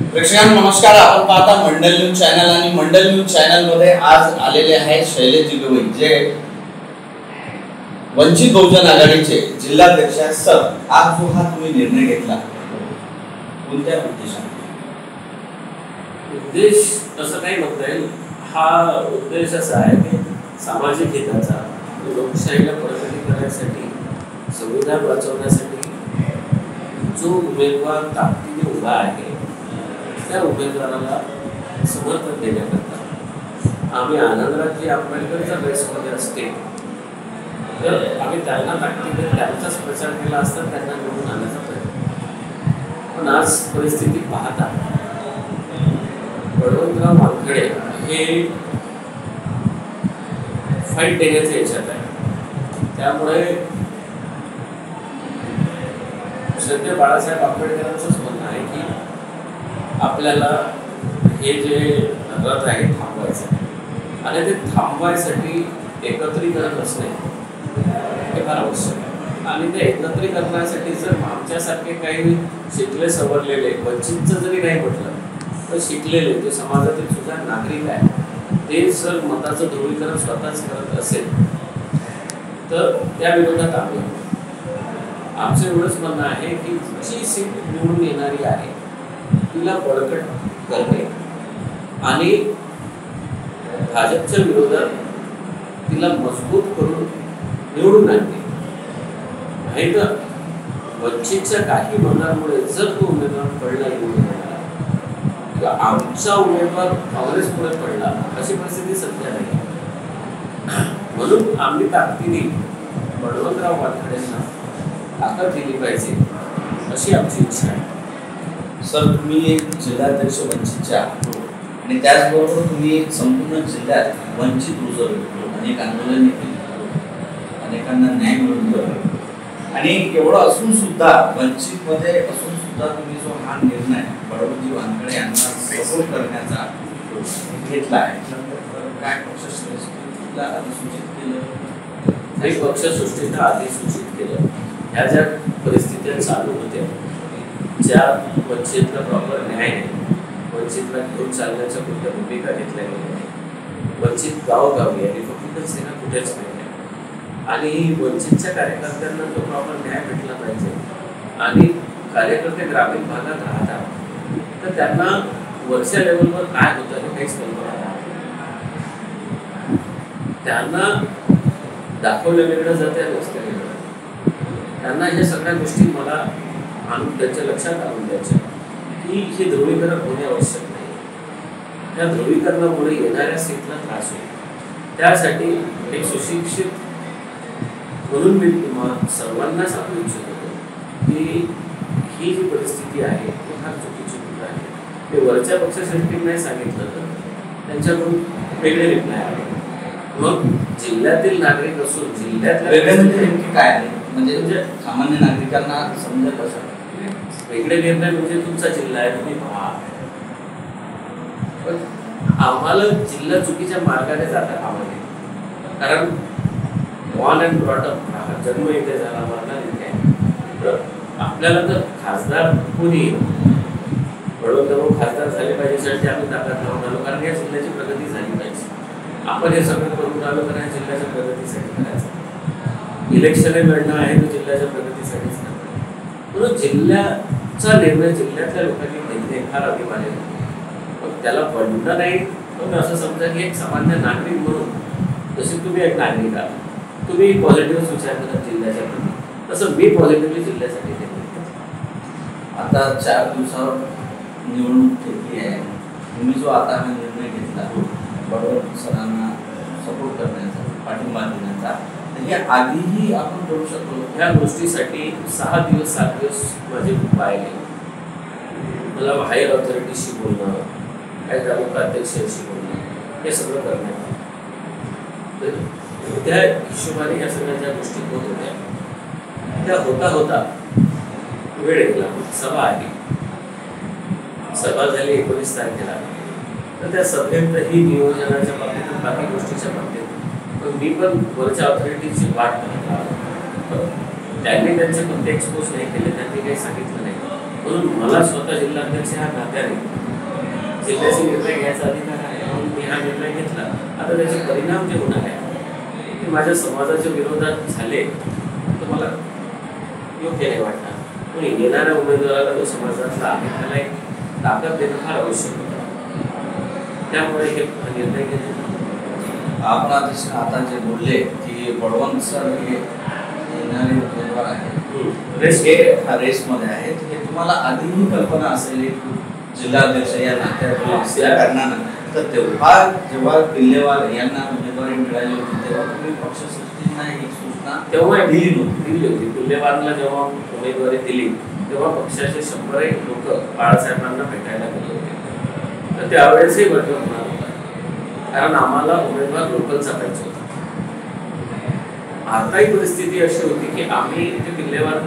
प्रेक्षकांनो नमस्कार. आपण पाहता मंडल न्यूज चॅनल आणि मंडल न्यूज चॅनल मध्ये आज आलेले आहेत शैलेश जिगवई, जे वंचित बहुजन आघाडीचे जिल्हाध्यक्ष आहेत. सर, आज जो हा तुम्ही निर्णय घेतला कोणत्या उद्देशाने? उद्देश असं काही म्हणता येईल. हा उद्देश असा आहे की सामाजिक हिताचा, लोकशाहीला बळकटी करण्यासाठी, संविधान वाचवण्यासाठी जो उमेदवार ताकदीने उभा आहे त्या उमेदवाराला समर्थन देण्याकरता आम्ही आनंदराजी आंबेडकरच्या बेसमध्ये असते तर आम्ही त्यांना ताकदीने त्यांचाच प्रचार केला असता, त्यांना निवडून आणण्याचा प्रयत्न. पण आज परिस्थिती पाहता बळवंतराव वानखडे हे फाईट देण्याच्या याच्यात आहे. त्यामुळे सध्या बाळासाहेब आंबेडकरांचंच म्हणणं आहे की आपल्याला हे जे रथ आहे थांबवायचं आणि ते थांबवायसाठी एकत्रीकरण असणे हे फार आवश्यक आहे. आणि त्या एकत्रीकरणासाठी जर आमच्यासारखे काही शिकले सवरलेले, वंचितचं जरी नाही म्हटलं तर शिकलेले जे समाजातील सुद्धा नागरिक आहे ते जर मताचं ध्रुवीकरण स्वतःच करत असेल तर त्या विरोधात आम्ही आमचं एवढंच म्हणणं आहे की जी सीट निवडून येणारी आहे तिला बळकट करणे आणि भाजपच्या विरोधात तिला मजबूत करून निवडून आणणे. नाही तर वंचितच्या काही मनामुळे जर तो उमेदवार पडला निवडून किंवा आमचा उमेदवार काँग्रेसमुळे पडला अशी परिस्थिती सध्या नाही. म्हणून आम्ही ताकदीने बळवंतराव वानखडेंना ताकद दिली पाहिजे अशी आमची इच्छा आहे. सर, तुम्ही एक जिल्हाध्यक्ष वंचितचे आहात आणि त्याचबरोबर तुम्ही संपूर्ण जिल्ह्यात वंचित रुजवले, अनेक आंदोलने केली, अनेकांना न्याय मिळवून दिला आणि एवढं असून सुद्धा वंचितमध्ये असून सुद्धा तुम्ही जो हा निर्णय बळवंतराव वानखडे यांना सपोर्ट करण्याचा घेतला आहे, काय पक्षश्रेष्ठीला अधिसूचित केलं? काही पक्षसृष्टीला अधिसूचित केलं. ह्या ज्या परिस्थित्या चालू होत्या, ज्या वंचितला प्रॉपर न्याय नाही, वंचितला घेऊन चालण्याच्या कुठल्या भूमिका घेतल्या गेल्या, वंचित गावोगावी आणि फक्त सेना कुठेच नाही आणि वंचितच्या कार्यकर्त्यांना तो प्रॉपर न्याय भेटला पाहिजे. आणि कार्यकर्ते ग्रामीण भागात राहतात तर त्यांना वरच्या लेवलवर काय होतं हे काहीच कल्पना नाही. त्यांना दाखवलं वेगळं जाते, रस्ते वेगळं. त्यांना ह्या सगळ्या गोष्टी मला आणून त्यांच्या लक्षात आणून द्यायच्या की हे ध्रुवीकरण होणे आवश्यक नाही. त्या ध्रुवीकरणामुळे येणाऱ्या सीटला त्रास होईल. त्यासाठी एक सुशिक्षित म्हणून मी सर्वांना सांगू इच्छित होतो की ही जी परिस्थिती आहे ती फार चुकीची होत आहे. ते वरच्या पक्षश्रेष्ठींनी नाही सांगितलं तर त्यांच्याकडून वेगळे रिप्लाय आले. मग जिल्ह्यातील नागरिक असून जिल्ह्यातल्या काय आहे म्हणजे सामान्य नागरिकांना समजेल कसं? वेगळे निर्णय म्हणजे तुमचा जिल्हा आहे, तुम्ही पहा. पण आम्हाला जिल्हा चुकीच्या मार्गाने जाता कामा नये. कारण बॉर्न अँड ब्रॉटअप जन्म इथे झाला, मरणार इथे आहे. तर आपल्याला तर खासदार कोणी बळवंतराव खासदार झाले पाहिजे यासाठी आम्ही ताकद लावून आलो. कारण या जिल्ह्याची प्रगती झाली पाहिजे. आपण हे सगळं करून आलो तर या जिल्ह्याच्या प्रगतीसाठी करायचं. इलेक्शन लढणं आहे तर जिल्ह्याच्या प्रगतीसाठीच नाही. म्हणून जिल्ह्याचा निर्णय जिल्ह्यातल्या लोकांनी घेतले फार अभिमानी. मग त्याला पडलं नाही तर असं समजा की एक सामान्य नागरिक म्हणून जसे तुम्ही एक नागरिक आहात, तुम्ही पॉझिटिव्ह विचार करत जिल्ह्याच्या प्रती, तसं मी पॉझिटिव्हली जिल्ह्यासाठी घेतले. आता 4 दिवसावर निवडणूक घेतली आहे. तुम्ही जो आता हा निर्णय घेतला बळवंत सरांना सपोर्ट करण्याचा, पाठिंबा देण्याचा, हे आधीही आपण करू शकतो. ह्या गोष्टीसाठी 6 दिवस 7 दिवस माझे पाय गेले. मला हायर ऑथॉरिटीशी बोलणं, काही तालुकाध्यक्षांशी बोलणं, हे सगळं करण्यात आलं. त्या हिशोबाने या सगळ्या ज्या गोष्टी होत होत्या त्या होता होता वेळ गेला. सभा आली, सभा झाली 19 तारखेला. तर त्या सभेतही नियोजनाच्या बाबतीत, बाकी गोष्टीच्या बाबतीत पण मी पण वरच्या ऑथॉरिटीची वाट करत राहिलो. त्यांनी त्यांचे कोणते एक्सपोज नाही केले, त्यांनी काही सांगितलं नाही. म्हणून मला स्वतः जिल्हाध्यक्ष ह्या नात्याने जिल्ह्याचे निर्णय घ्यायचा अधिकार आहे. म्हणून मी हा निर्णय घेतला. आता त्याचे परिणाम जे होणार आहे ते माझ्या समाजाच्या विरोधात झाले तर मला योग्य नाही वाटणार. पण येणाऱ्या उमेदवाराला जो समाजातला आहे त्याला एक ताकद देणं फार आवश्यक होतं. त्यामुळे हे निर्णय घेतले. आपण आता जे बोलले की बळवंत सर हे येणारे उमेदवार आहेत, हे रेसमध्ये आहेत, हे तुम्हाला आधीही कल्पना असेल जिल्हाध्यक्ष या नात्यात या कारणानं, तर तेव्हा जेव्हा पिल्लेवार यांना उमेदवारी मिळाली होती तेव्हा तुम्ही पक्षश्रेष्ठींना एक सूचना तेव्हा दिली होती. पिल्लेवारला जेव्हा उमेदवारी दिली तेव्हा पक्षाचे 100 लोक बाळासाहेबांना भेटायला गेले होते. तर त्यावेळेसही बदल होणार होता, कारण आम्हाला उमेदवार लोकलचा पाहिजे होता. आताही परिस्थिती अशी होती की आम्ही ते पिल्लेवार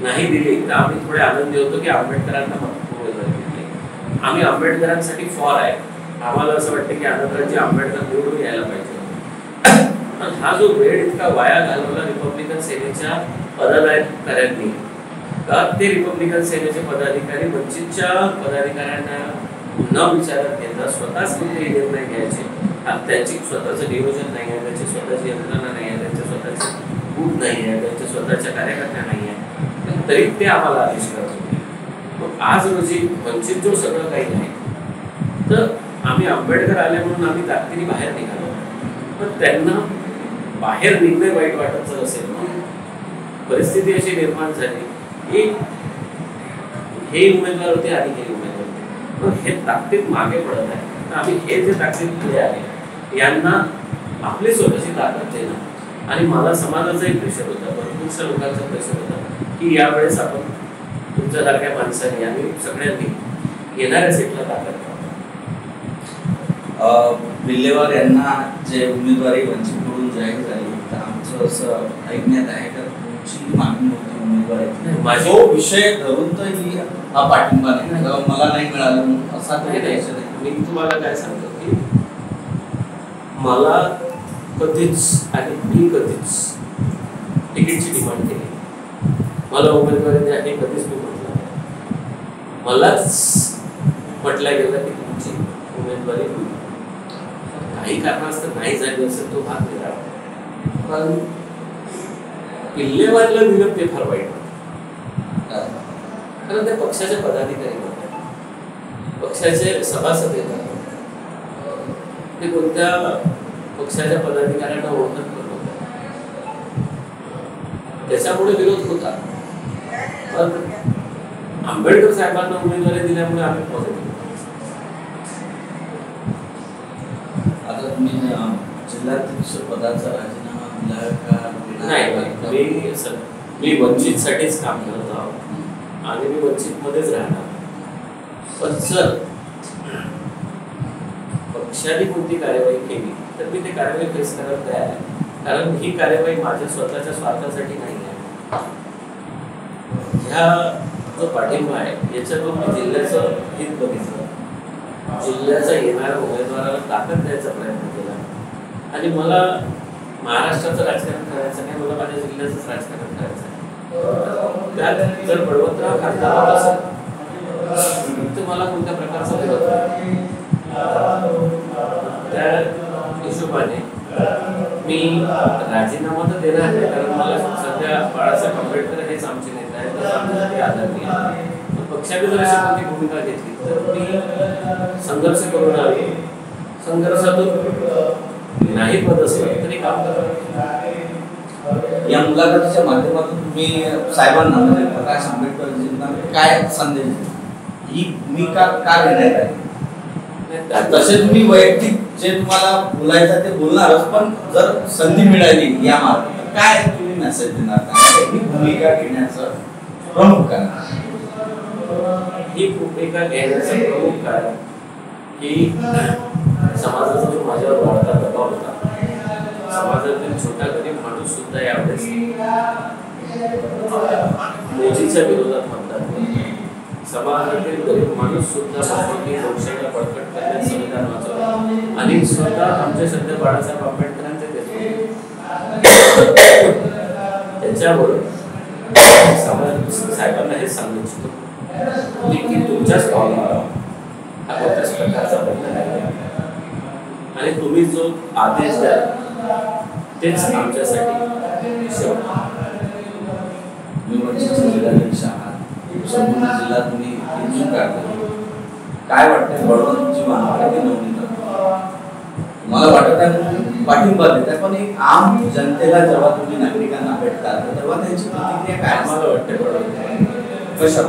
नाही दिली तर आम्ही थोडे आनंदी होतो की आंबेडकरांना उमेदवारी दिली. आम्ही आंबेडकरांसाठी फॉर आहे. आम्हाला असं वाटतं की आनंदरावजी आंबेडकर निवडून यायला पाहिजे. पण हा जो वेळ इतका वाया घालवला रिपब्लिकन सेनेच्या पदाधिकाऱ्यांनी, तर ते रिपब्लिकन सेनेचे पदाधिकारी वंचितच्या पदाधिकाऱ्यांना न विचारात घेता स्वतःच कुठे निर्णय घ्यायचे. त्यांची स्वतःचं नियोजन नाही आहे, त्यांची स्वतःची यंत्रणा नाही आहे, त्यांच्या स्वतःचे बूथ नाही आहे, त्यांच्या स्वतःच्या कार्यकर्त्या नाही आहे, तरी ते आम्हाला आदेश करत होते. मग आज रोजी वंचित जो सगळं काही नाही, तर आम्ही आंबेडकर आले म्हणून आम्ही ताकदीने बाहेर निघालो. पण त्यांना बाहेर निघणे वाईट वाटत असेल म्हणून परिस्थिती अशी निर्माण झाली की हे उमेदवार होते आणि हे उमेदवार होते. पण हे ताकदीत मागे पडत आहे. तर आम्ही हे जे ताकदीत पुढे आहे यांना आपली स्वतःची ताकद देणं, आणि मला समाजाचाही प्रेशर होता, भरपूरशा लोकांचा प्रेशर होता की यावेळेस आपण तुमच्यासारख्या माणसांनी आणि सगळ्यांनी येणाऱ्या सीटला ताकद पिल्लेवार यांना जे उमेदवारी वंचितकडून जाहीर झाली तर आमचं असं ऐकण्यात आहे का तुमची मागणी होती उमेदवारी, माझा विषय धरून तर ही हा पाठिंबा नाही, मला नाही मिळालं असा काही. मी तुम्हाला काय सांगतो की मला कधीच आणि मी कधीच तिकीटची डिमांड केली, मला उमेदवारी द्या हे कधीच मी म्हटलं नाही. मलाच म्हटलं गेलं की तुमची उमेदवारी काही कारणास्तव नाही झाली असेल तो भाग निराळा. पण पिल्लेवारला दिलं ते फार वाईट वाटतं, कारण ते पक्षाचे पदाधिकारी होते, पक्षाचे सभासद येतात, ते कोणत्या पक्षाच्या पदाधिकाऱ्यांना ओळखत पण होते, त्याच्यामुळे विरोध होता. पण आंबेडकर साहेबांना उमेदवारी दिल्यामुळे आम्ही पॉझिटिव्ह. आता तुम्ही जिल्हाध्यक्ष पदाचा राजीनामा दिला का? नाही, मी वंचितसाठीच काम करत आहोत आणि मी वंचितमध्येच राहणार. पण जर पक्षाने कोणती कार्यवाही केली तर मी ते कार्यवाही फेस करायला तयार आहे, कारण ही कार्यवाही माझ्या स्वतःच्या स्वार्थासाठी नाही आहे. ह्या जो पाठिंबा आहे याच्यातून मी जिल्ह्याचं हित बघितलं, जिल्ह्याचा येणाऱ्या उमेदवाराला ताकद द्यायचा प्रयत्न केला, आणि मला महाराष्ट्राचं राजकारण करायचं नाही, मला माझ्या जिल्ह्याचंच राजकारण करायचं आहे. त्यात जर बळवंतराव खासदार होत असेल तर मला कोणत्या प्रकारचा विरोध नाही. त्या हिशोबाने मी राजीनामा तर देणार नाही, कारण मला सध्या बाळासाहेब आंबेडकर हेच आमचे नेते आहेत, तर आमच्यासाठी आदरणीय आहे. पक्षाने जर अशी कोणती भूमिका घेतली तर मी संघर्ष करून आलो, संघर्षातून नाही पद असलं तरी काम करणार. या मुलाखतीच्या माध्यमातून तुम्ही साहेबांना म्हणजे प्रकाश आंबेडकरजींना काय संदेश ही भूमिका का घेण्यात आहे? तसे तुम्ही वैयक्तिक जे तुम्हाला बोलायचं ते बोलणारच, पण जर संधी मिळाली या मार्फत काय तुम्ही मेसेज देणार? ही भूमिका घेण्याचं प्रमुख कारण, ही भूमिका घेण्याचं प्रमुख कारण की समाजाचा जो माझ्यावर वाढता दबाव होता, समाजातील छोटा गरीब माणूस सुद्धा यावेळेस मोदीच्या विरोधात म्हणतात, समाजातील गरीब माणूस सुद्धा लोकशाहीला बळकट करण्यात संविधान वाचवलं, आणि स्वतः आमचे सध्या बाळासाहेब आंबेडकरांचे देश त्याच्यावर साहेबांना हे सांगू इच्छितो की तुमच्याच पावलावर हा कोणत्याच प्रकारचा बदल नाही आणि तुम्ही जो आदेश द्याल तेच आमच्यासाठी शेवट. तुम्ही वंचितचे जिल्हाध्यक्ष आहात, संपूर्ण जिल्हा तुम्ही इथून काढता, काय वाटतं बळवंतची महाराष्ट्र नवनीत मला वाटत आहे पाठिंबा देत आहे, पण एक आम जनतेला जेव्हा तुम्ही नागरिकांना भेटतात तेव्हा त्यांची प्रतिक्रिया काय आम्हाला वाटते बळवंत कशा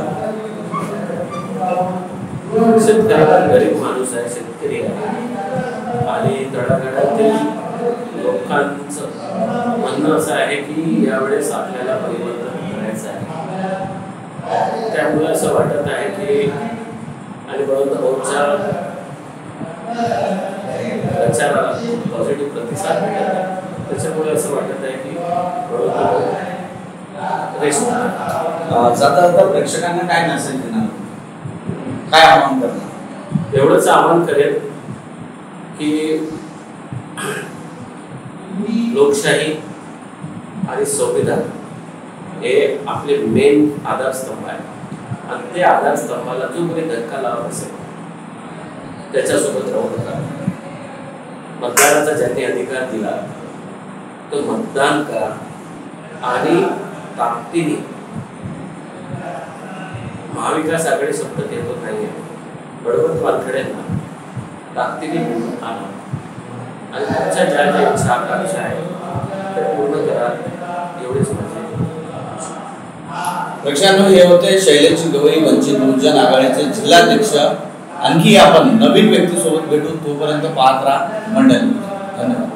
शेतकऱ्याला गरीब माणूस आहे, शेतकरी आहे आणि तळागाळातील लोकांचं म्हणणं असं आहे की यावेळेस आपल्याला परिवर्तन करायचं आहे. त्यामुळे असं वाटत आहे की आणि बळवंत भाऊच्या प्रचाराला पॉझिटिव्ह प्रतिसाद मिळत आहे. त्याच्यामुळे असं वाटत आहे की बळवंत भाऊ रेस जाता जाता प्रेक्षकांना काय मेसेज देणार, काय आवाहन करणार? एवढंच आवाहन करेल की लोकशाही आणि संविधान हे आपले मेन आधारस्तंभ आहे आणि ते आधारस्तंभाला जो कोणी धक्का लावत असेल त्याच्यासोबत राहू नका. मतदानाचा ज्यांनी अधिकार दिला तो मतदान करा आणि ताकदीने महाविकास आघाडी सत्तेत येतो नाहीये, बळवंत वानखेडेंना ताकदीने निवडून आणा आणि तुमच्या ज्या ज्या इच्छा आकांक्षा आहेत त्या पूर्ण करा, एवढीच माझी. प्रेक्षकांनो, हे होते शैलेश गवई, वंचित बहुजन आघाडीचे जिल्हाध्यक्ष. आणखी आपण नवीन व्यक्तीसोबत भेटू, तोपर्यंत पाहत राहा मंडळी. धन्यवाद.